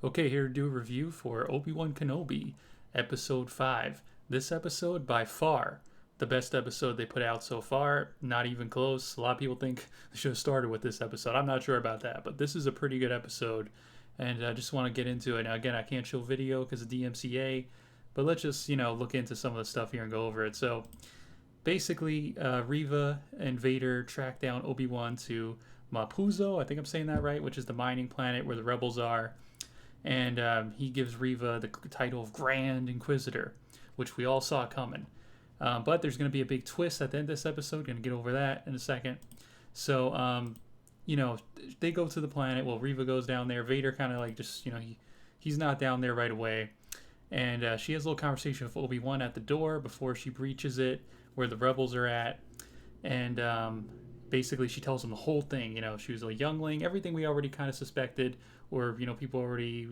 Okay, here to do a review for Obi-Wan Kenobi, Episode 5. This episode, by far, the best episode they put out so far. Not even close. A lot of people think they should have started with this episode. I'm not sure about that, but this is a pretty good episode, and I just want to get into it. Now, again, I can't show video because of DMCA, but let's just, look into some of the stuff here and go over it. So, basically, Reva and Vader track down Obi-Wan to Mapuzo, I think I'm saying that right, which is the mining planet where the rebels are, and he gives Reva the title of Grand Inquisitor, which we all saw coming. But there's going to be a big twist at the end of this episode. Going to get over that in a second. So, they go to the planet. Well, Reva goes down there. Vader kind of like just, he's not down there right away. And she has a little conversation with Obi-Wan at the door before she breaches it, where the rebels are at. And basically, she tells him the whole thing. She was a youngling, everything we already kind of suspected, or people already,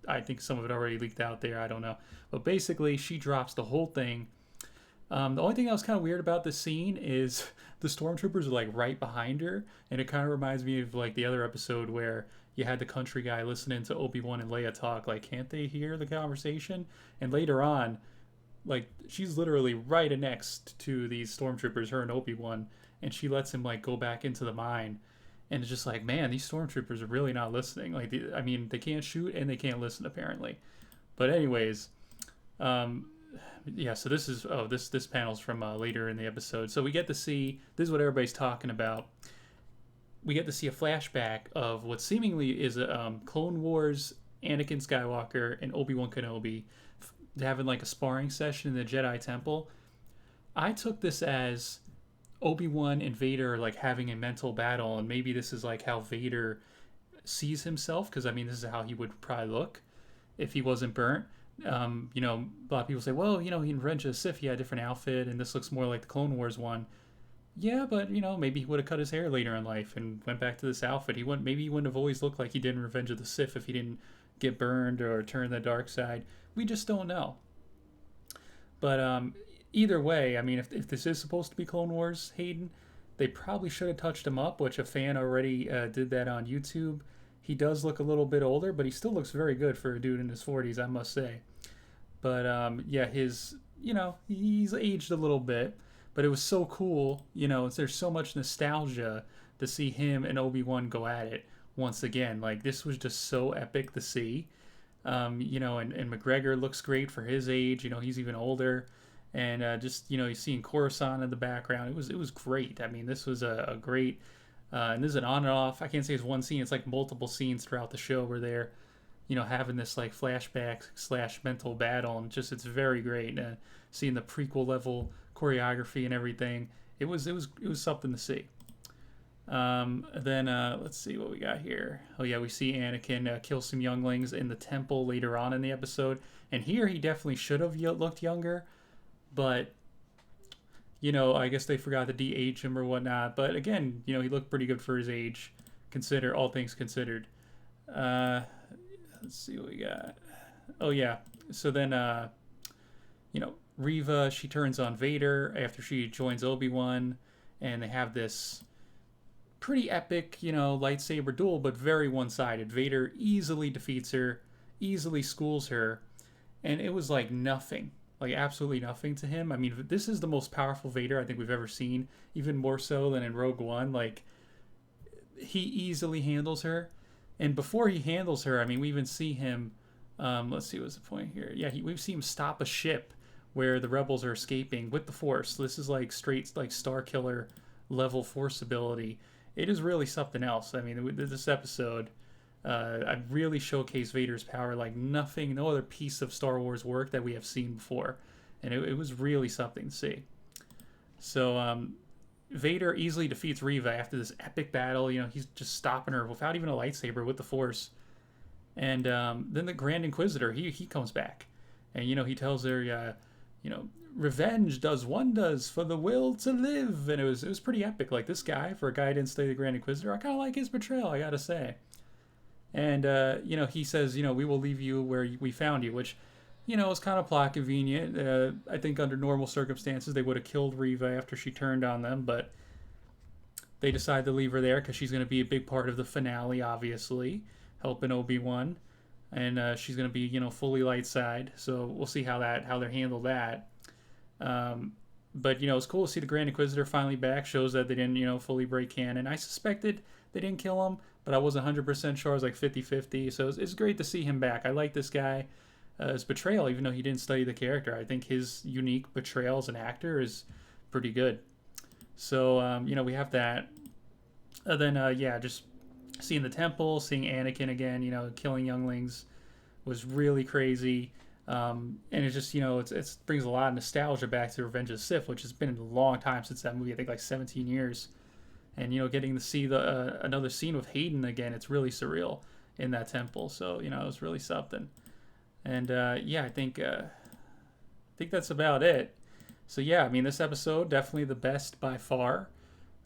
I think some of it already leaked out there. I don't know, but basically, she drops the whole thing. The only thing that was kind of weird about this scene is the stormtroopers are like right behind her, and it kind of reminds me of like the other episode where you had the country guy listening to Obi-Wan and Leia talk. Like, can't they hear the conversation? And later on, like she's literally right next to these stormtroopers, her and Obi-Wan, and she lets him like go back into the mine. And it's just like, man, these stormtroopers are really not listening. Like, they can't shoot and they can't listen apparently. But anyways, yeah. So this panel's from later in the episode. So we get to see, this is what everybody's talking about. We get to see a flashback of what seemingly is a Clone Wars Anakin Skywalker and Obi-Wan Kenobi having like a sparring session in the Jedi Temple. I took this as Obi-Wan and Vader are like having a mental battle, and maybe this is like how Vader sees himself, because this is how he would probably look if he wasn't burnt. A lot of people say, well, he in Revenge of the Sith he had a different outfit, and this looks more like the Clone Wars one. Yeah, but maybe he would have cut his hair later in life and went back to this outfit. Maybe he wouldn't have always looked like he did in Revenge of the Sith if he didn't get burned or turn the dark side. We just don't know. But either way, if this is supposed to be Clone Wars Hayden, they probably should have touched him up, which a fan already did that on YouTube. He does look a little bit older, but he still looks very good for a dude in his 40s, I must say. But yeah, he's aged a little bit, but it was so cool. There's so much nostalgia to see him and Obi-Wan go at it once again. Like, this was just so epic to see. And McGregor looks great for his age. He's even older. And you're seeing Coruscant in the background. It was great. This was a great, and this is an on and off. I can't say it's one scene. It's like multiple scenes throughout the show where they're, having this like flashback / mental battle, and it's very great. Seeing the prequel level choreography and everything, it was something to see. Then let's see what we got here. Oh yeah, we see Anakin kill some younglings in the temple later on in the episode, and here he definitely should have looked younger, but I guess they forgot to de-age him or whatnot. But again, he looked pretty good for his age, all things considered. Let's see what we got. Oh yeah, so then Reva, she turns on Vader after she joins Obi-Wan, and they have this pretty epic, lightsaber duel, but very one-sided. Vader easily defeats her, easily schools her, and it was like nothing, like absolutely nothing to him. This is the most powerful Vader I think we've ever seen, even more so than in Rogue One. Like, he easily handles her, and before he handles her, we even see him. Let's see, what's the point here? Yeah, we've seen him stop a ship where the rebels are escaping with the Force. This is like straight like Star Killer level Force ability. It is really something else. This episode, I really showcased Vader's power like no other piece of Star Wars work that we have seen before, and it was really something to see. So Vader easily defeats Reva after this epic battle. He's just stopping her without even a lightsaber with the Force. And then the Grand Inquisitor, he comes back, and he tells her, revenge does wonders for the will to live. And it was pretty epic. Like, this guy, for a guy who didn't stay the Grand Inquisitor, I kind of like his portrayal, I gotta say. And he says, we will leave you where we found you, which is kind of plot convenient. I think under normal circumstances they would have killed Reva after she turned on them, but they decide to leave her there because she's going to be a big part of the finale, obviously, helping Obi-Wan. and she's gonna be fully light side. So we'll see how they handle that. Um, but it's cool to see the Grand Inquisitor finally back. Shows that they didn't fully break canon. I suspected they didn't kill him, but I wasn't 100% sure. I was like 50-50. So it's great to see him back. I like this guy. His portrayal, even though he didn't study the character, I think his unique portrayal as an actor is pretty good. So we have that. And then yeah, just seeing the temple, seeing Anakin again, killing younglings was really crazy. And it's just it brings a lot of nostalgia back to Revenge of the Sith, which has been a long time since that movie. I think like 17 years. And getting to see the another scene with Hayden again, it's really surreal in that temple. So it was really something. And yeah, I think that's about it. So yeah, I mean, this episode definitely the best by far.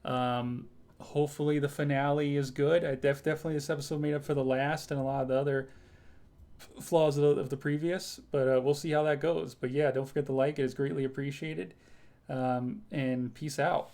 Hopefully the finale is good. Definitely this episode made up for the last and a lot of the other flaws of the previous, but we'll see how that goes. But yeah, don't forget to like it; it's greatly appreciated. And peace out.